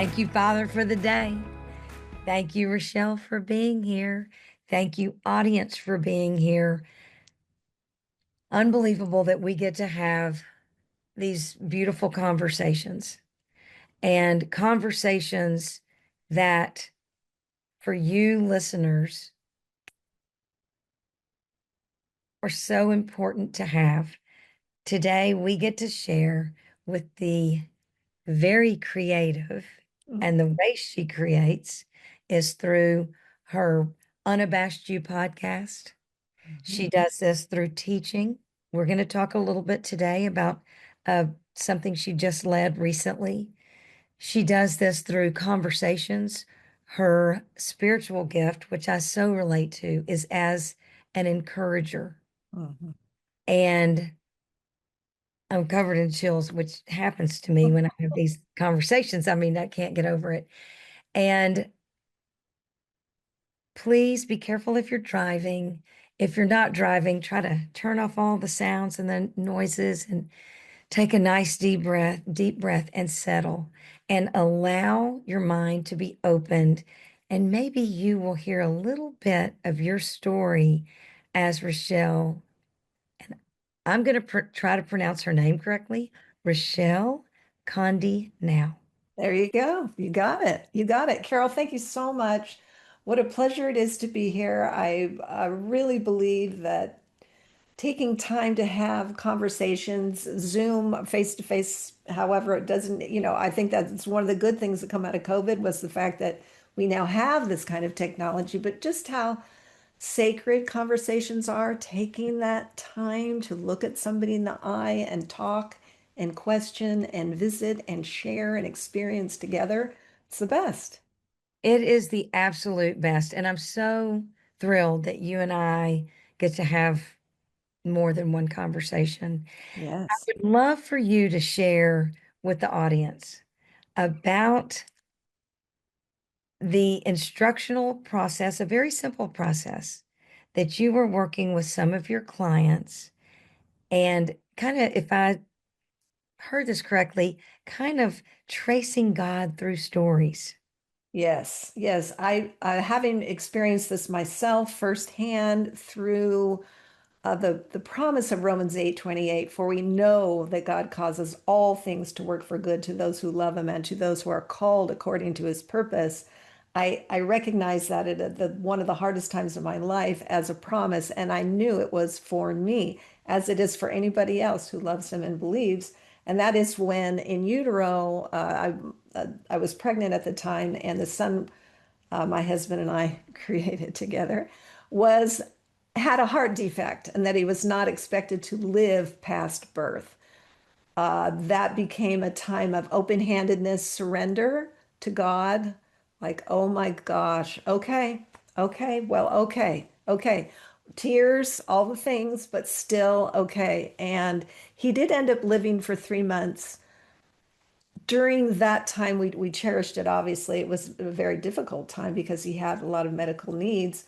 Thank you, Father, for the day. Thank you, Rechelle, for being here. Thank you, audience, for being here. Unbelievable that we get to have these beautiful conversations and conversations that, for you listeners, are so important to have. Today, we get to share with the very creative, Mhm. and the way she creates is through her Unabashed You podcast. She does this through teaching. We're going to talk a little bit today about uh, something she just led recently. She does this through conversations. Her spiritual gift, which I so relate to, is as an encourager. Mhm. And I'm covered in chills, which happens to me when I have these conversations. I mean, I can't get over it. And please be careful if you're driving. If you're not driving, try to turn off all the sounds and the noises and take a nice deep breath and settle and allow your mind to be opened. And maybe you will hear a little bit of your story as Rechelle. And I'm going to try to pronounce her name correctly. Rechelle Conde-Nau. There you go. You got it. You got it. Carol, thank you so much. What a pleasure it is to be here. I really believe that taking time to have conversations, Zoom, face to face, however, it doesn't, I think that's one of the good things that come out of COVID was the fact that we now have this kind of technology, but just how sacred conversations are, taking that time to look at somebody in the eye and talk and question and visit and share and experience together. It's the best. It is the absolute best. And I'm so thrilled that you and I get to have more than one conversation. I Yes. would love for you to share with the audience about the instructional process, a very simple process that you were working with some of your clients and kind of, if I heard this correctly, kind of tracing God through stories. Yes. Yes. I having experienced this myself firsthand through the promise of Romans 8:28, for we know that God causes all things to work for good to those who love him and to those who are called according to his purpose. I recognize that at one of the hardest times of my life as a promise, and I knew it was for me, as it is for anybody else who loves him and believes. And that is when in utero, I was pregnant at the time, and the son my husband and I created together, was had a heart defect and that he was not expected to live past birth. That became a time of open-handedness, surrender to God. Like, oh my gosh, okay, okay, well, okay, okay. Tears, all the things, but still okay. And he did end up living for 3 months. During that time, we cherished it. Obviously, it was a very difficult time because he had a lot of medical needs.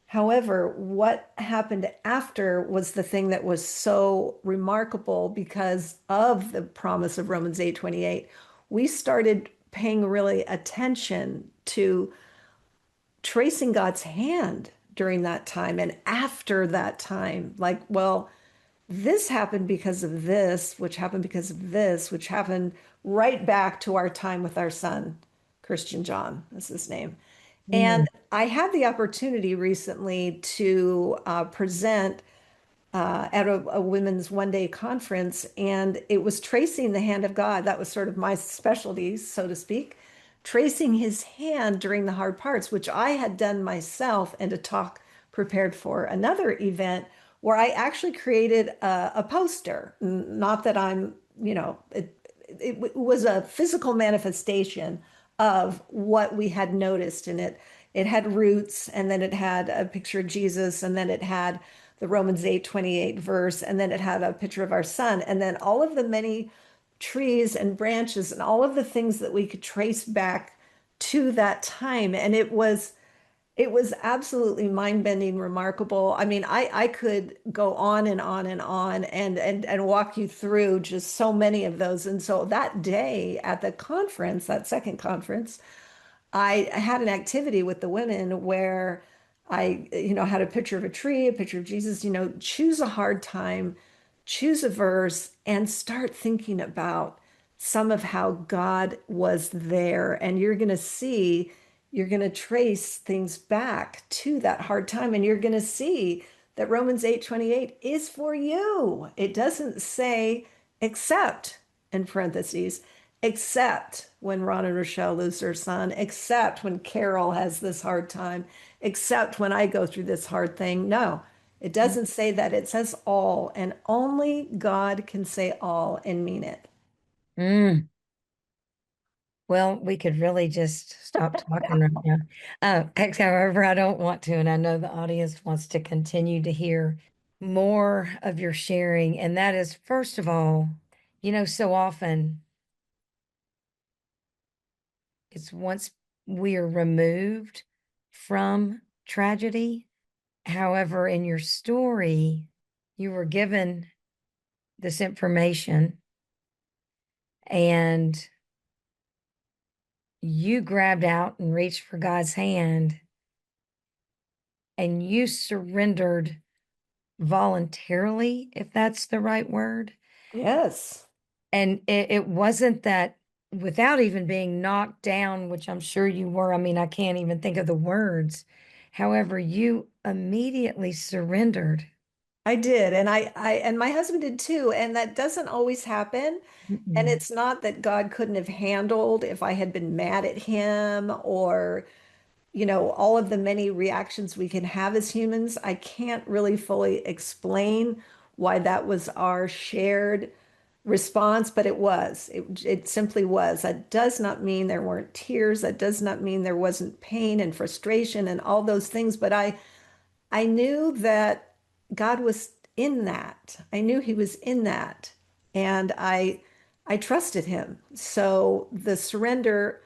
However, what happened after was the thing that was so remarkable because of the promise of Romans 8:28. We started paying really attention to tracing God's hand during that time and after that time. Like, well, this happened because of this, which happened because of this, which happened right back to our time with our son, Christian John is his name. And Mm. I had the opportunity recently to present at a women's one-day conference, and it was tracing the hand of God. That was sort of my specialty, so to speak, tracing his hand during the hard parts, which I had done myself, and a talk prepared for another event where I actually created a poster. Not that I'm, it was a physical manifestation of what we had noticed in it. It had roots, and then it had a picture of Jesus, and then it had the Romans 8:28 verse, and then it had a picture of our son, and then all of the many trees and branches and all of the things that we could trace back to that time. And it was It was absolutely mind-bending, remarkable. I mean, I could go on and on and on and walk you through just so many of those. And so that day at the conference, that second conference, I had an activity with the women where I, had a picture of a tree, a picture of Jesus, choose a hard time, choose a verse, and start thinking about some of how God was there. And you're going to see, you're going to trace things back to that hard time, and you're going to see that Romans 8:28 is for you. It doesn't say except in parentheses except when Ron and Rochelle lose their son, except when Carroll has this hard time, except when I go through this hard thing. No, it doesn't say that. It says all, and only God can say all and mean it. Mm. Well, we could really just stop talking right now. However, I don't want to, and I know the audience wants to continue to hear more of your sharing. And that is, first of all, so often it's once we are removed from tragedy. However, in your story, you were given this information and you grabbed out and reached for God's hand and you surrendered voluntarily, if that's the right word. Yes, And it wasn't that without even being knocked down, which I'm sure you were. I mean, I can't even think of the words. However, you immediately surrendered. I did. And my husband did too. And that doesn't always happen. And Mm-mm. it's not that God couldn't have handled if I had been mad at him or all of the many reactions we can have as humans. I can't really fully explain why that was our shared response, but it was. It simply was. That does not mean there weren't tears. That does not mean there wasn't pain and frustration and all those things. But I knew that God was in that. I knew He was in that, and I trusted Him. So the surrender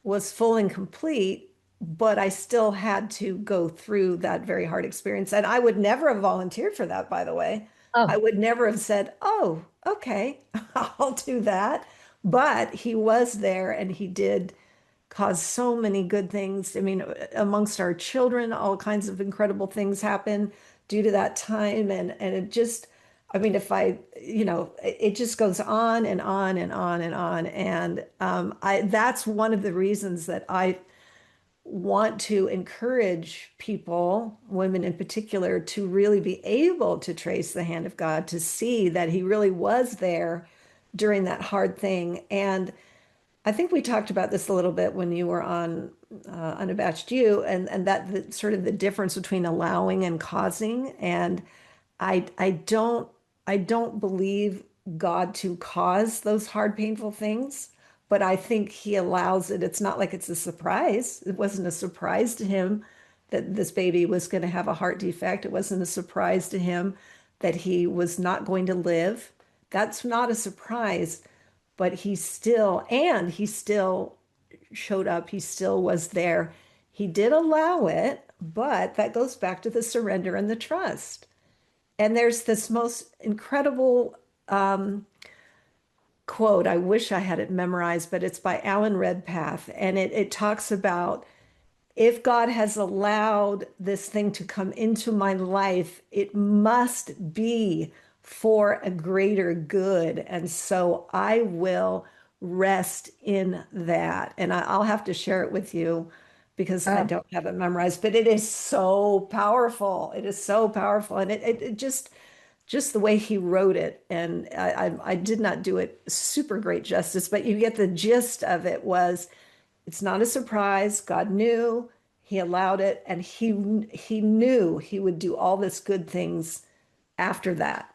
was full and complete, but I still had to go through that very hard experience. And I would never have volunteered for that, by the way. I Oh, would never have said, "Oh, okay, I'll do that." But he was there and he did cause so many good things. I mean, amongst our children, all kinds of incredible things happen due to that time. And it just, I mean, if I, it just goes on and on and on and on. And that's one of the reasons that I want to encourage people, women in particular, to really be able to trace the hand of God, to see that He really was there during that hard thing. And I think we talked about this a little bit when you were on Unabashed You, and that sort of the difference between allowing and causing. And I don't believe God to cause those hard, painful things, but I think He allows it. It's not like it's a surprise. It wasn't a surprise to Him that this baby was going to have a heart defect. It wasn't a surprise to Him that he was not going to live. That's not a surprise, but he still showed up. He still was there. He did allow it, but that goes back to the surrender and the trust. And there's this most incredible quote. I wish I had it memorized, but it's by Alan Redpath. And it talks about if God has allowed this thing to come into my life, it must be for a greater good. And so I will rest in that. And I'll have to share it with you because I oh, don't have it memorized, but it is so powerful. It is so powerful. And it just the way he wrote it. And I did not do it super great justice, but you get the gist of it was it's not a surprise. God knew, He allowed it, and He knew He would do all this good things after that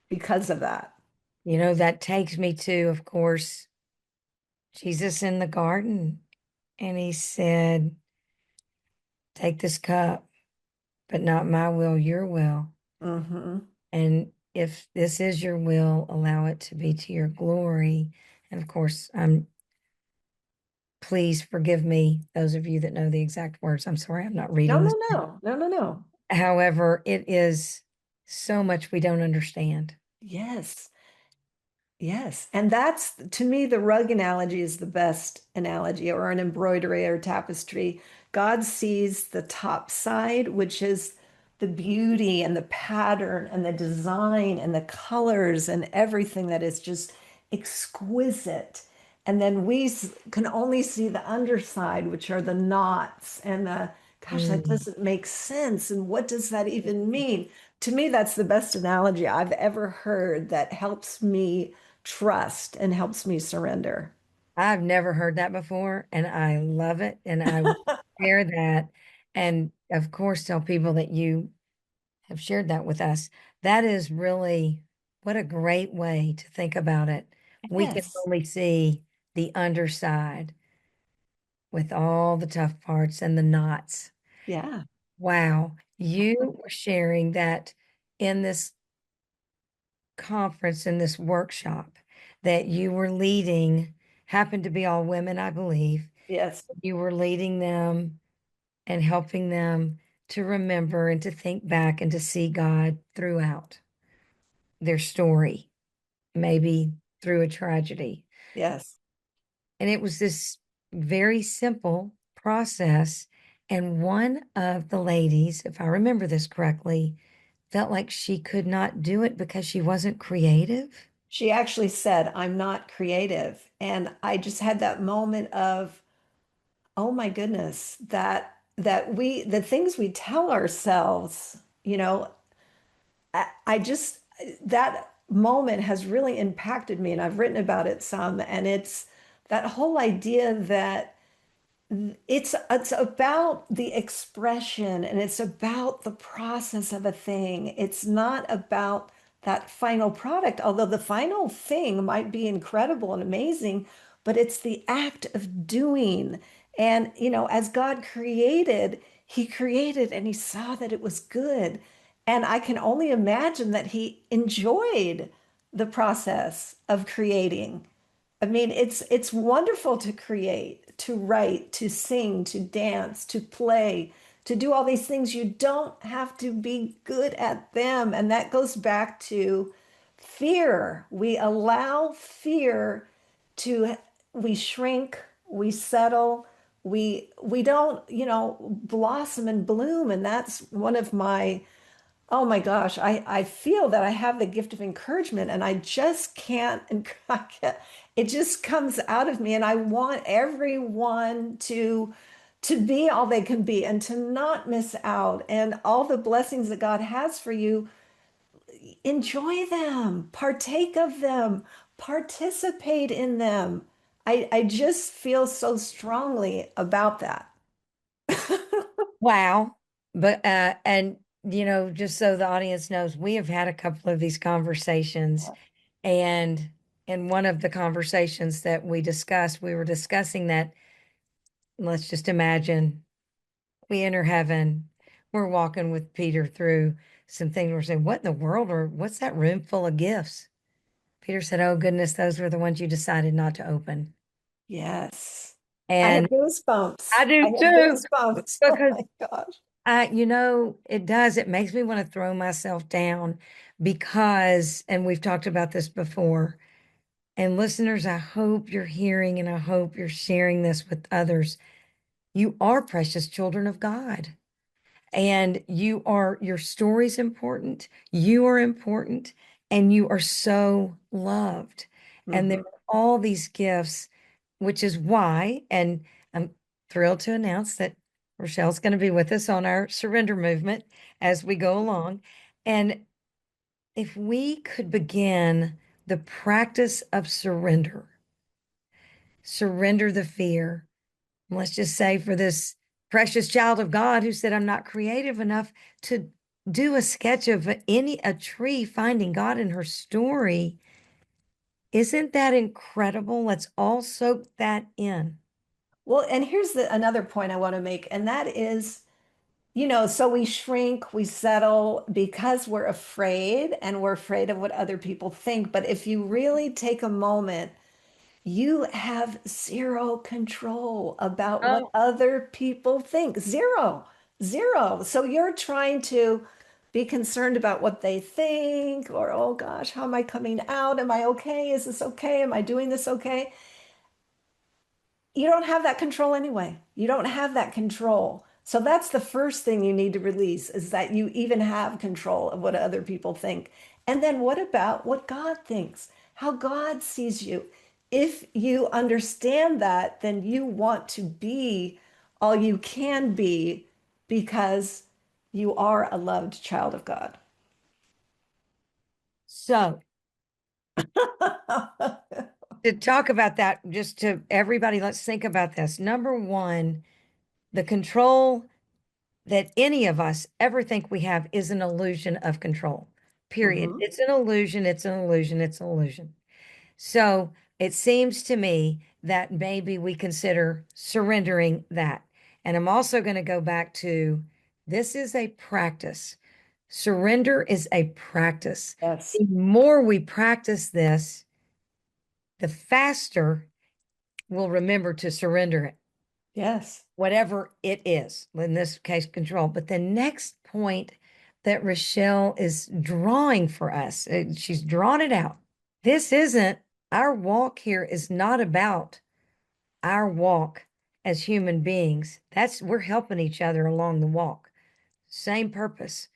because of that. that takes me to, of course, Jesus in the garden. And he said, take this cup, but not my will, your will. Hmm. And if this is your will, allow it to be to your glory. And of course, I'm Please forgive me, those of you that know the exact words. I'm sorry, I'm not No, reading no, this. no, no, no, no. However, it is so much we don't understand. Yes. Yes. And that's, to me, the rug analogy is the best analogy, or an embroidery or tapestry. God sees the top side, which is the beauty and the pattern and the design and the colors and everything that is just exquisite. And then can only see the underside, which are the knots and gosh, that Mm. doesn't make sense. And what does that even mean? To me, that's the best analogy I've ever heard that helps me trust and helps me surrender. I've never heard that before, and I love it. And I will share that. And of course, tell people that you have shared that with us. That is really what a great way to think about it. We can Yes. only see the underside with all the tough parts and the knots. Yeah. Wow. You were sharing that in this conference, in this workshop that you were leading, happened to be all women, I believe. Yes. You were leading them and helping them to remember and to think back and to see God throughout their story, maybe through a tragedy. Yes. And it was this very simple process. And one of the ladies, if I remember this correctly, felt like she could not do it because she wasn't creative. She actually said, I'm not creative. And I just had that moment of, oh my goodness, the things we tell ourselves, I just, that moment has really impacted me. And I've written about it some. And it's that whole idea that it's about the expression and it's about the process of a thing. It's not about that final product, although the final thing might be incredible and amazing, but it's the act of doing. And, as God created, he created and he saw that it was good. And I can only imagine that he enjoyed the process of creating. I mean, it's wonderful to create, to write, to sing, to dance, to play, to do all these things. You don't have to be good at them. And that goes back to fear. We allow fear to, we shrink, we settle, we don't, blossom and bloom. And that's one of my, oh my gosh, I feel that I have the gift of encouragement and I just can't, it just comes out of me. And I want everyone to be all they can be and to not miss out. And all the blessings that God has for you, enjoy them, partake of them, participate in them. I just feel so strongly about that. Wow. But, and, just so the audience knows, we have had a couple of these conversations. And in one of the conversations that we discussed, we were discussing that, let's just imagine we enter heaven. We're walking with Peter through some things. We're saying, what in the world, or what's that room full of gifts? Peter said, oh, goodness, those were the ones you decided not to open. Yes. I have And goosebumps. I I do have too, goosebumps. Oh because my gosh. it does. It makes me want to throw myself down because, and we've talked about this before, and listeners, I hope you're hearing and I hope you're sharing this with others. You are precious children of God. And your story's important, you are important, and you are so loved. And there Mhm. are all these gifts, which is why, and I'm thrilled to announce that Rochelle's going to be with us on our surrender movement as we go along. And if we could begin the practice of surrender the fear. Let's just say for this precious child of God who said, I'm not creative enough to do a sketch of a tree finding God in her story. Isn't that incredible? Let's all soak that in. Well, and here's another point I want to make, and that is, so we shrink, we settle because we're afraid and we're afraid of what other people think. But if you really take a moment You have zero control about what Oh, other people think. Zero, zero. So you're trying to be concerned about what they think, or, oh gosh, how am I coming out? Am I okay? Is this okay? Am I doing this okay? You don't have that control anyway. You don't have that control. So that's the first thing you need to release is that you even have control of what other people think. And then what about what God thinks? How God sees you? If you understand that, then you want to be all you can be because you are a loved child of God. so to talk about that, just to everybody, let's think about this. Number one, the control that any of us ever think we have is an illusion of control. Period. Mhm. It's an illusion. It's an illusion. It's an illusion. So it seems to me that maybe we consider surrendering that. And I'm also going to go back to this is a practice. Surrender is a practice. Yes. The more we practice this, the faster we'll remember to surrender it, Yes. whatever it is, in this case, control. But the next point that Rechelle is drawing for us, she's drawn it out. This isn't, our walk here is not about our walk as human beings. We're helping each other along the walk, same purpose.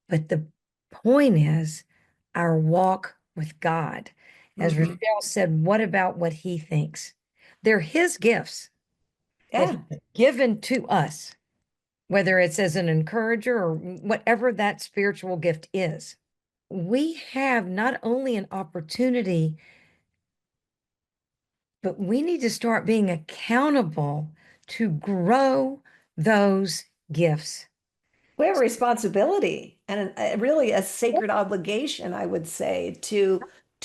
But the point is our walk with God. As Mhm. Rechelle said, what about what he thinks? They're his gifts that Yeah. he's given to us, whether it's as an encourager or whatever that spiritual gift is. We have not only an opportunity, but we need to start being accountable to grow those gifts. We have a responsibility and really a sacred obligation, I would say, to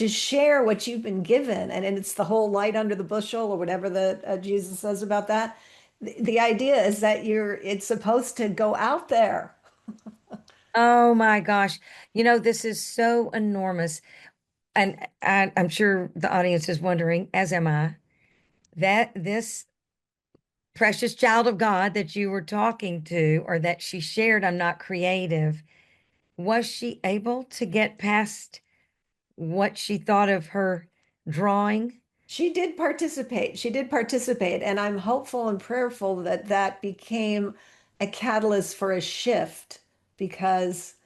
share what you've been given. And it's the whole light under the bushel or whatever the Jesus says about that. The idea is that it's supposed to go out there. Oh my gosh. This is so enormous. And I'm sure the audience is wondering, as am I, that this precious child of God that you were talking to or that she shared, I'm not creative, was she able to get past what she thought of her drawing? She did participate. She did participate. And I'm hopeful and prayerful that that became a catalyst for a shift because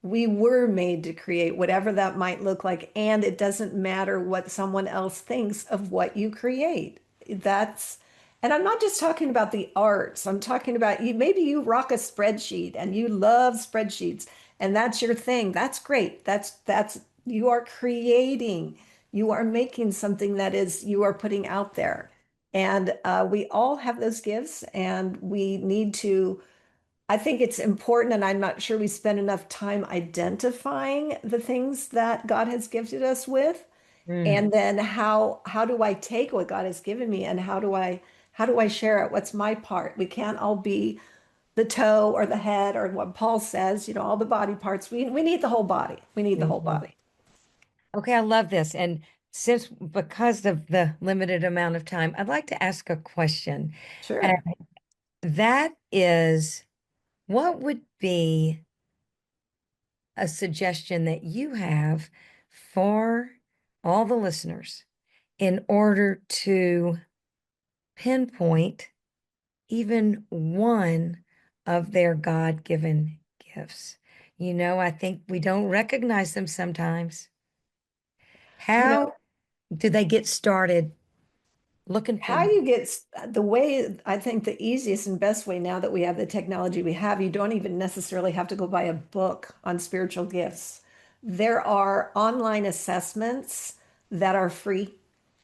we were made to create whatever that might look like, and it doesn't matter what someone else thinks of what you create. That's, and I'm not just talking about the arts. I'm talking about you. Maybe you rock a spreadsheet and you love spreadsheets, and that's your thing. That's great. That's you are creating. You are making something that is you are putting out there, and we all have those gifts, and we need to. I think it's important, and I'm not sure we spend enough time identifying the things that God has gifted us with, Mm. and then how do I take what God has given me and how do I share it? What's my part? We can't all be the toe or the head or what Paul says, all the body parts. We need the whole body. We need the whole Mhm. body. Okay, I love this. And because of the limited amount of time, I'd like to ask a question. And Sure. that is, what would be a suggestion that you have for all the listeners in order to pinpoint even one of their God-given gifts? I think we don't recognize them sometimes. You How know, do they get started looking for how God? you get the way I think the easiest and best way now that we have the technology we have, you don't even necessarily have to go buy a book on spiritual gifts. There are online assessments that are free.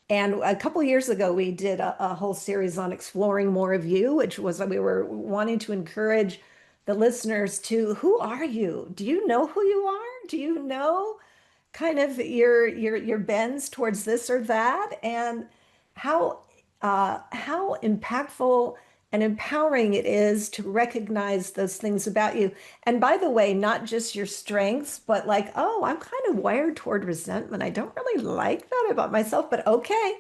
And a couple years ago, we did a whole series on exploring more of you, which was we were wanting to encourage the listeners to who are you? Do you know who you are? Do you know kind of your bends towards this or that, and how impactful and empowering it is to recognize those things about you. And by the way, not just your strengths, but like, oh, I'm kind of wired toward resentment. I don't really like that about myself, but okay.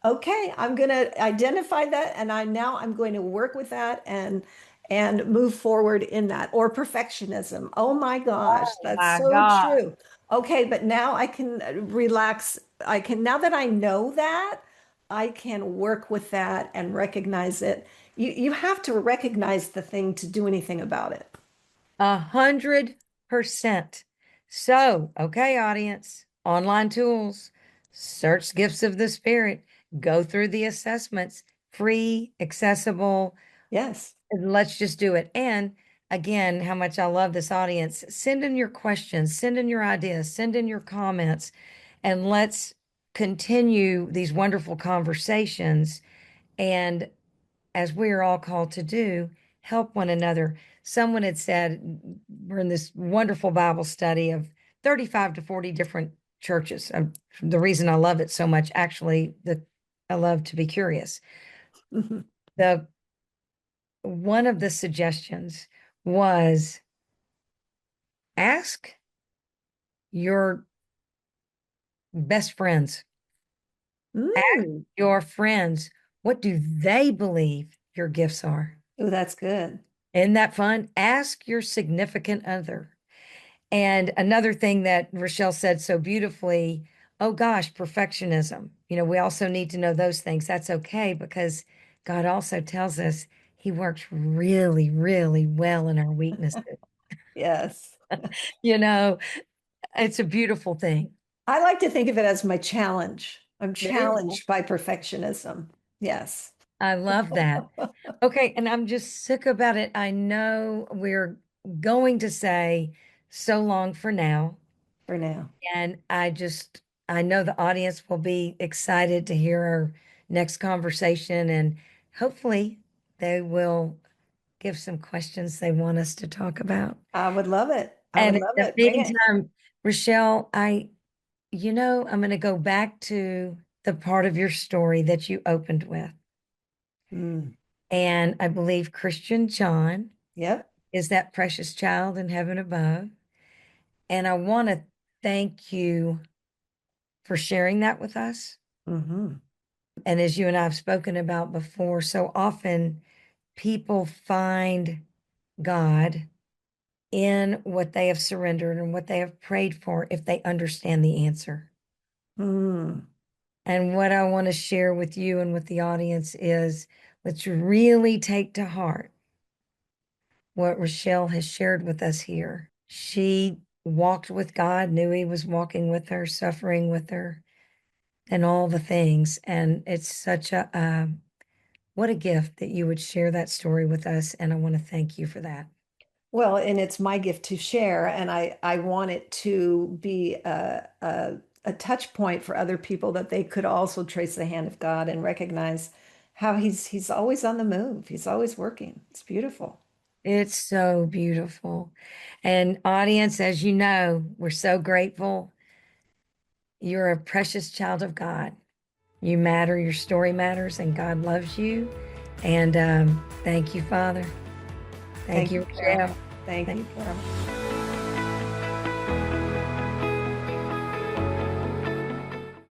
Okay, I'm going to identify that, and I'm going to work with that and move forward in that. Or perfectionism. Oh my gosh, Oh that's my so God. true. Okay, but now I can relax. I can, now that I know that, I can work with that and recognize it. You have to recognize the thing to do anything about it. 100%. So, okay, audience, online tools, search gifts of the spirit, go through the assessments, free, accessible. Yes. Let's just do it. And again, how much I love this audience. Send in your questions, send in your ideas, send in your comments, and let's continue these wonderful conversations. And as we are all called to do, help one another. Someone had said, we're in this wonderful Bible study of 35 to 40 different churches. The reason I love it so much, actually, I love to be curious. Mhm. The one of the suggestions was ask your best friends, ask Mm. your friends, what do they believe your gifts are? Oh, that's good. Isn't that fun? Ask your significant other. And another thing that Rechelle said so beautifully, oh gosh, perfectionism. We also need to know those things. That's okay because God also tells us he works really, really well in our weaknesses. Yes. You know, it's a beautiful thing. I like to think of it as my challenge. I'm There you go. challenged by perfectionism. Yes, I love that. Okay, and I'm just sick about it. I know we're going to say so long for now. for now. And I know the audience will be excited to hear our next conversation, and hopefully they will give some questions they want us to talk about. I would love it. I And would in love the it. Bring it. meantime, Rechelle, I'm going to go back to the part of your story that you opened with. Mm. And I believe Christian John Yep. is that precious child in heaven above. And I want to thank you for sharing that with us. Hmm. And as you and I have spoken about before, so often people find God in what they have surrendered and what they have prayed for if they understand the answer. Mm. And what I want to share with you and with the audience is let's really take to heart what Rechelle has shared with us here. She walked with God, knew he was walking with her, suffering with her, and all the things. And it's such what a gift that you would share that story with us. And I want to thank you for that. Well, and it's my gift to share, and I want it to be a touch point for other people that they could also trace the hand of God and recognize how he's always on the move. He's always working. It's beautiful. It's so beautiful. And audience, as you know, we're so grateful. You're a precious child of God. You matter, your story matters, and God loves you. And thank you, Father. Thank Thank you, you, Carol. Rochelle. Thank you, Carol.